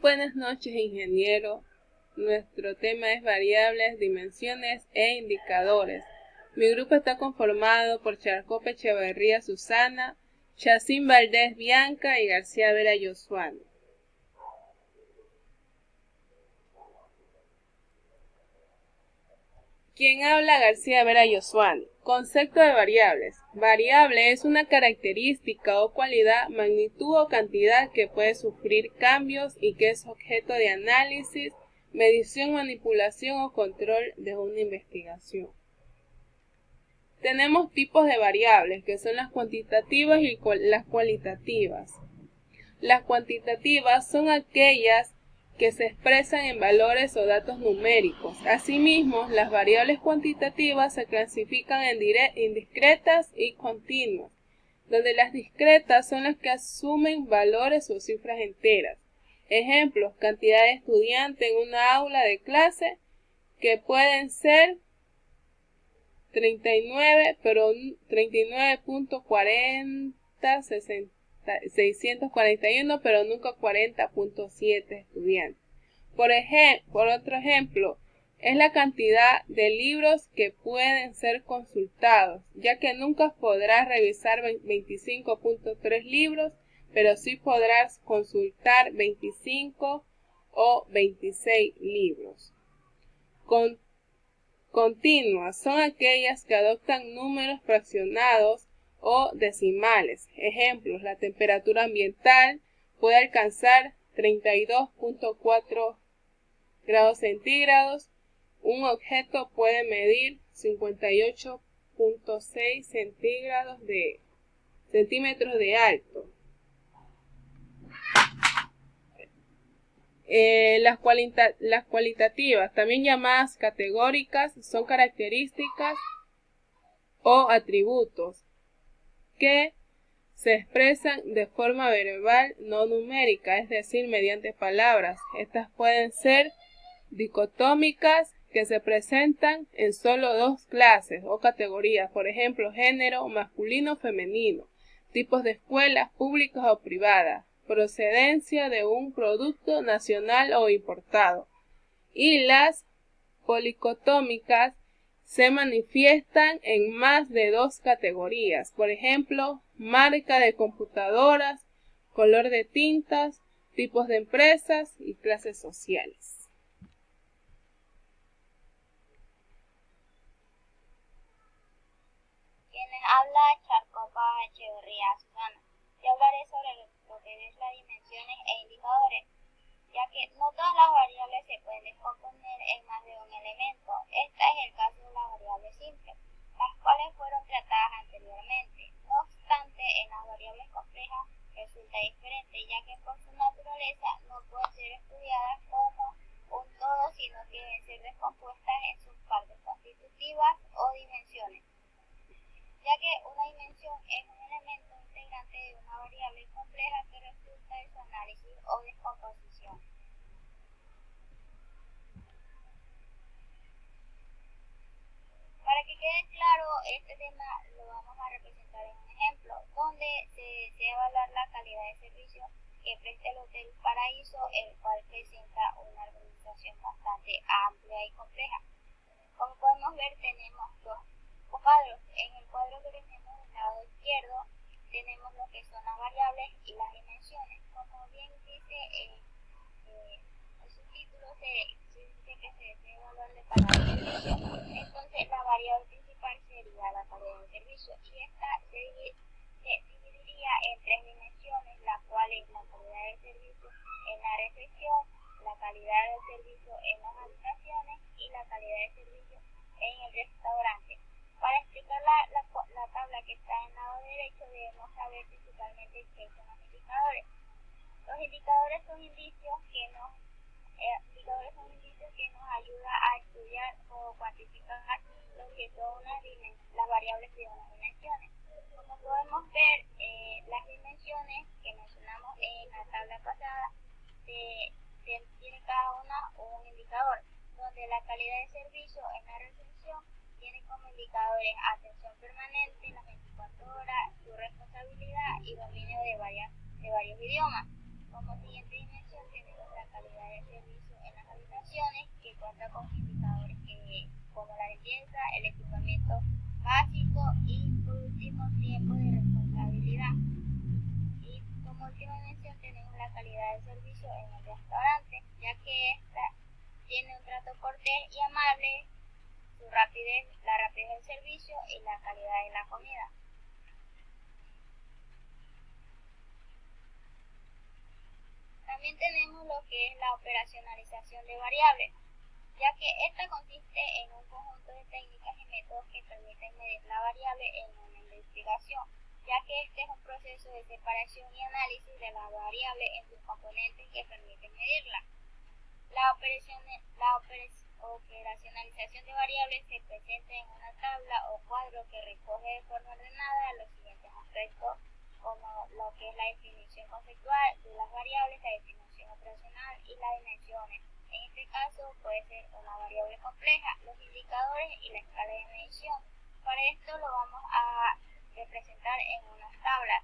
Buenas noches, ingeniero. Nuestro tema es variables, dimensiones e indicadores. Mi grupo está conformado por Charcope Echeverría Susana, Chacín Valdés Bianca y García Vera Yosuano. ¿Quién habla? García Vera Yosuano. Concepto de variables. Variable es una característica o cualidad, magnitud o cantidad que puede sufrir cambios y que es objeto de análisis, medición, manipulación o control de una investigación. Tenemos tipos de variables que son las cuantitativas y las cualitativas. Las cuantitativas son aquellas que se expresan en valores o datos numéricos. Asimismo, las variables cuantitativas se clasifican en discretas y continuas, donde las discretas son las que asumen valores o cifras enteras. Ejemplos: cantidad de estudiantes en una aula de clase, que pueden ser 39, pero 39.40.641, pero nunca 40.7 estudiantes. Por otro ejemplo, es la cantidad de libros que pueden ser consultados, ya que nunca podrás revisar 25.3 libros, pero sí podrás consultar 25 o 26 libros. Continuas son aquellas que adoptan números fraccionados o decimales. Ejemplos: la temperatura ambiental puede alcanzar 32.4 grados centígrados. Un objeto puede medir 58.6 centímetros de alto. Las cualitativas, también llamadas categóricas, son características o atributos que se expresan de forma verbal no numérica, es decir, mediante palabras. Estas pueden ser dicotómicas, que se presentan en solo dos clases o categorías, por ejemplo, género, masculino, femenino, tipos de escuelas públicas o privadas, procedencia de un producto nacional o importado. Y las policotómicas se manifiestan en más de dos categorías, por ejemplo, marca de computadoras, color de tintas, tipos de empresas y clases sociales. Quienes habla Charcope Echeverría Susana. Yo hablaré sobre lo que es las dimensiones e indicadores, ya que no todas las variables se pueden descomponer en más de un elemento. Este es el caso de las variables simples, las cuales fueron tratadas anteriormente. No obstante, en las variables complejas resulta diferente, ya que por su naturaleza no pueden ser estudiadas como un todo, sino que deben ser descompuestas en sus partes constitutivas o dimensiones, ya que una dimensión es un elemento integrante de una variable compleja que resulta de su análisis o descomposición. Para que quede claro, este tema lo vamos a representar en un ejemplo, donde se desea evaluar la calidad de servicio que presta el Hotel Paraíso, el cual presenta una organización bastante amplia y compleja. Como podemos ver, tenemos dos cuadros. En el cuadro que tenemos del lado izquierdo tenemos lo que son las variables y las dimensiones. Como bien dice el subtítulo, se dice que se desea evaluar la calidad del servicio. Entonces la variable principal sería la calidad del servicio, y esta se dividiría en tres dimensiones, la cual es la calidad del servicio en la recepción, la calidad del servicio en las habitaciones y la calidad del servicio en el restaurante. Para explicar la tabla que está en el lado derecho, debemos saber principalmente qué son los indicadores. Los indicadores son indicios que nos ayudan a estudiar o cuantificar lo que son las variables de unas dimensiones. Como podemos ver, las dimensiones que mencionamos en la tabla pasada tiene cada una un indicador, donde la calidad de servicio en la recepción tiene como indicadores atención permanente en las 24 horas, su responsabilidad y dominio de varios idiomas. Como siguiente dimensión tenemos la calidad dimensiones, que cuenta con indicadores como la limpieza, el equipamiento básico y por último tiempo de responsabilidad. Y como última dimensión tenemos la calidad del servicio en el restaurante, ya que esta tiene un trato cortés y amable, su rapidez, la rapidez del servicio y la calidad de la comida. También tenemos lo que es la operacionalización de variables, ya que esta consiste en un conjunto de técnicas y métodos que permiten medir la variable en una investigación, ya que este es un proceso de separación y análisis de la variable en sus componentes que permiten medirla. La operacionalización de variables se presenta en una tabla o cuadro que recoge de forma ordenada los siguientes aspectos, como lo que es la definición conceptual de las variables, la definición operacional y las dimensiones. En este caso puede ser una variable compleja, los indicadores y la escala de medición. Para esto lo vamos a representar en unas tablas.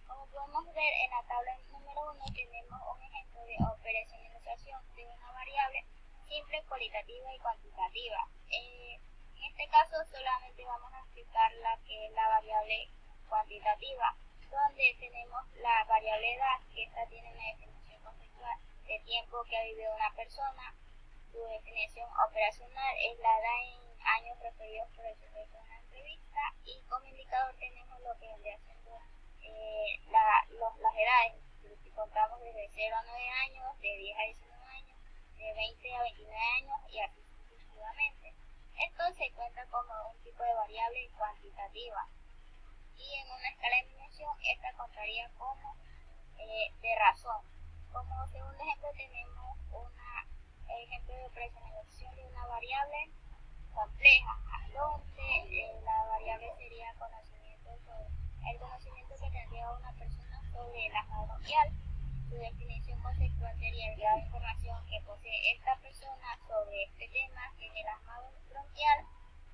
Como podemos ver en la tabla número 1 tenemos un ejemplo de operacionalización de una variable simple, cualitativa y cuantitativa. En este caso solamente vamos a explicar la que es la variable cuantitativa, donde tenemos la variable edad, que esta tiene una definición conceptual de tiempo que ha vivido una persona. Su definición operacional es la edad en años referidos por el sujeto de una entrevista, y como indicador tenemos lo que vendría siendo las edades, si contamos desde 0 a 9 años, de 10 a 19 años, de 20 a 29 años y así sucesivamente. Esto se cuenta como un tipo de variable cuantitativa, y en una escala de dimensión esta contaría como de razón. Como segundo ejemplo tenemos un ejemplo de operacionalización de una variable compleja, donde la variable sería el conocimiento que tendría una persona sobre el asado bronquial. Su definición conceptual sería el grado de información que posee esta persona sobre este tema en el asado bronquial.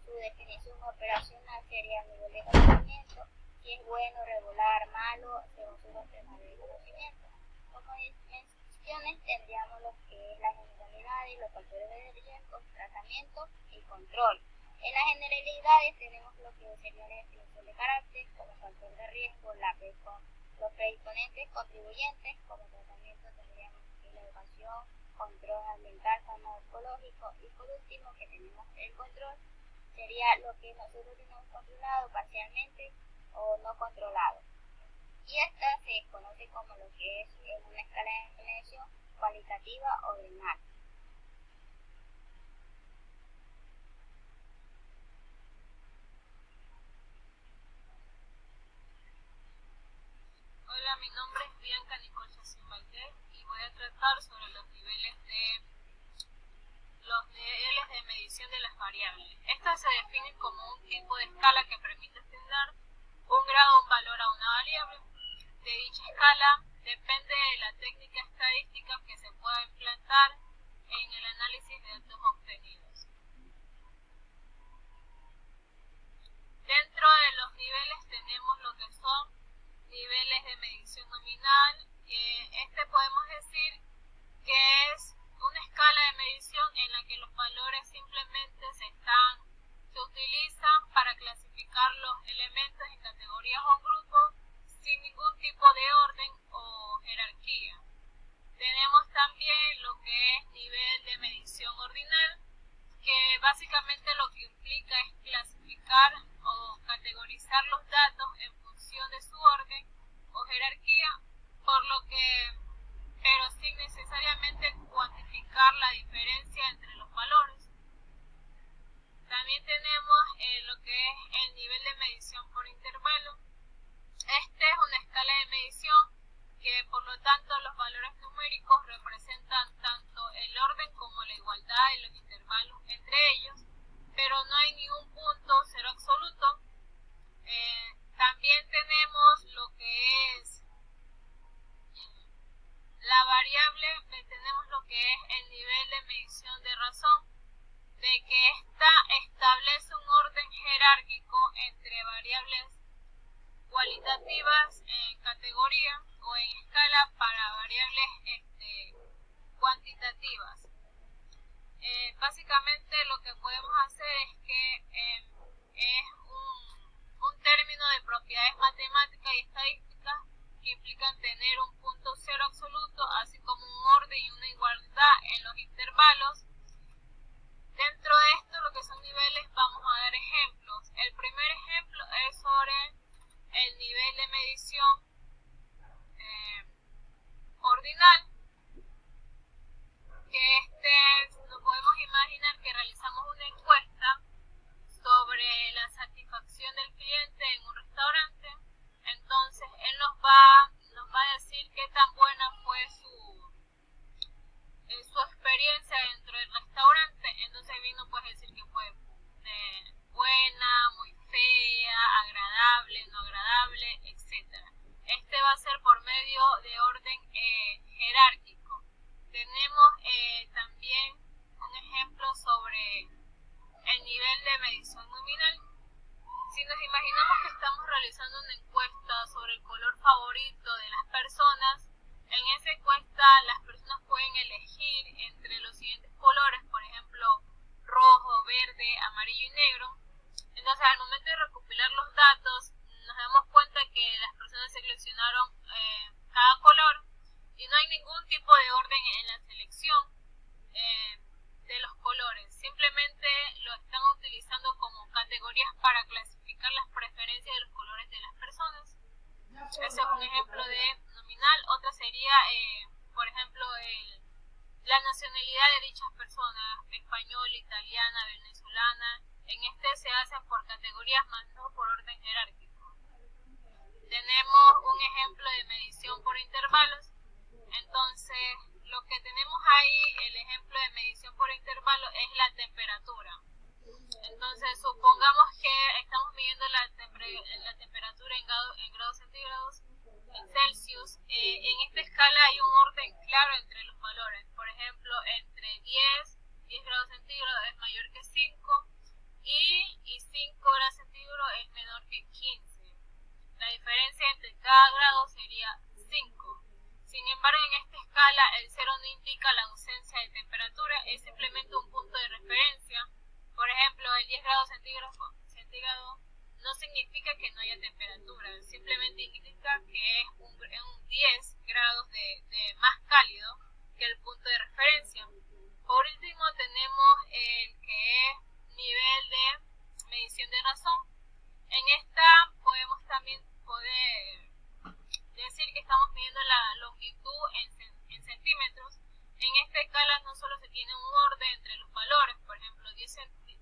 Su definición operacional sería el nivel de conocimiento, si es bueno, regular, malo, según su temas de conocimiento. Como dimensiones tendríamos lo que es la generalidad y los factores de riesgo, tratamiento y control. En las generalidades tenemos lo que sería la definición de carácter, como factor de riesgo, los predisponentes contribuyentes, como tratamiento tendríamos la educación, control ambiental, farmacológico, y por último que tenemos el control, sería lo que nosotros tenemos controlado parcialmente o no controlado. Y esta se conoce como lo que es en una escala de medición cualitativa ordinal. Hola, mi nombre es Bianca Nicole Yacine Valdés y voy a tratar sobre los niveles de medición de las variables. Estas se definen como un tipo de escala que permite asignar un grado o un valor a una variable. De dicha escala depende de la técnica estadística que se pueda implantar en el análisis de datos obtenidos. Dentro de los niveles tenemos lo que son niveles de medición nominal. Este podemos decir que es una escala de medición en la que los valores simplemente se utilizan para clasificar los elementos en categorías o grupos sin ningún tipo de orden o jerarquía. Tenemos también lo que es nivel de medición ordinal, que básicamente lo que implica es clasificar o categorizar los datos en función de su orden o jerarquía, pero sin necesariamente cuantificar la diferencia entre los valores. También tenemos lo que es el nivel de medición por intervalo. Este es una escala de medición que por lo tanto los valores numéricos representan tanto el orden como la igualdad de los intervalos entre ellos, pero no hay ningún punto cero absoluto. También tenemos lo que es la variable, tenemos lo que es el nivel de medición de razón, de que ésta establece un orden jerárquico entre variables cualitativas en categoría o en escala para variables cuantitativas. Básicamente lo que podemos hacer es que es un término de propiedades matemáticas y estadísticas que implican tener un punto cero absoluto, así como un orden y una igualdad en los intervalos. Dentro de esto, lo que son niveles, vamos a dar ejemplos. El primer ejemplo es sobre el nivel de medición ordinal, que nos podemos imaginar que realizamos una encuesta sobre la satisfacción del cliente en un restaurante. Entonces él nos va a decir qué tan buena fue su experiencia dentro del restaurante. Entonces bien nos puede decir que fue buena, muy fea, agradable, no agradable, etc. Este va a ser por medio de orden jerárquico. Tenemos también un ejemplo sobre el nivel de medición nominal. Si nos imaginamos que estamos realizando una encuesta sobre el color favorito de las personas, en esa encuesta las personas pueden elegir entre los siguientes colores, por ejemplo, rojo, verde, amarillo y negro. Entonces, al momento de recopilar los datos, nos damos cuenta que las personas seleccionaron cada color y no hay ningún tipo de orden en la selección de los colores. Simplemente lo están utilizando como categorías para clasificar las preferencias de los colores de las personas. Ese es un ejemplo de nominal. Otra sería, por ejemplo, la nacionalidad de dichas personas, española, italiana, venezolana. En este se hacen por categorías más no por orden jerárquico. Tenemos un ejemplo de medición por intervalos. Entonces, lo que tenemos ahí, el ejemplo de medición por intervalo, es la temperatura. Entonces, supongamos que estamos midiendo la temperatura en grados centígrados, en Celsius. En esta escala hay un orden claro entre los valores. Por ejemplo, entre 10 grados centígrados es mayor que 5 y 5 grados centígrados es menor que 15. La diferencia entre cada grado sería 5. Sin embargo, en esta escala el 0 no indica la ausencia de temperatura, es simplemente un punto de referencia. Por ejemplo, el 10 grados centígrados no significa que no haya temperatura, simplemente indica que es un 10 grados de más cálido que el punto de referencia. Por último, tenemos el que es nivel de medición de razón. En esta podemos también decir que estamos midiendo la longitud en centímetros. En esta escala no solo se tiene un orden entre los valores, por ejemplo 10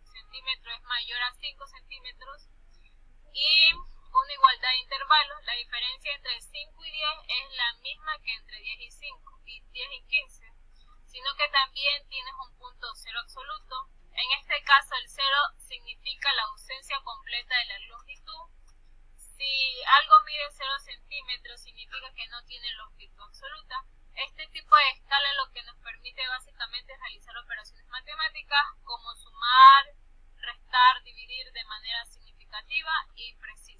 centímetros es mayor a 5 centímetros y una igualdad de intervalos. La diferencia entre 5 y 10 es la misma que entre 10 y 5 y 10 y 15, sino que también tienes un punto cero absoluto. En este caso el 0 significa la ausencia completa de la longitud. Si algo mide 0 centímetros significa que no tiene longitud absoluta. Este tipo de escala lo que nos permite básicamente realizar operaciones matemáticas como sumar, restar, dividir de manera significativa y precisa.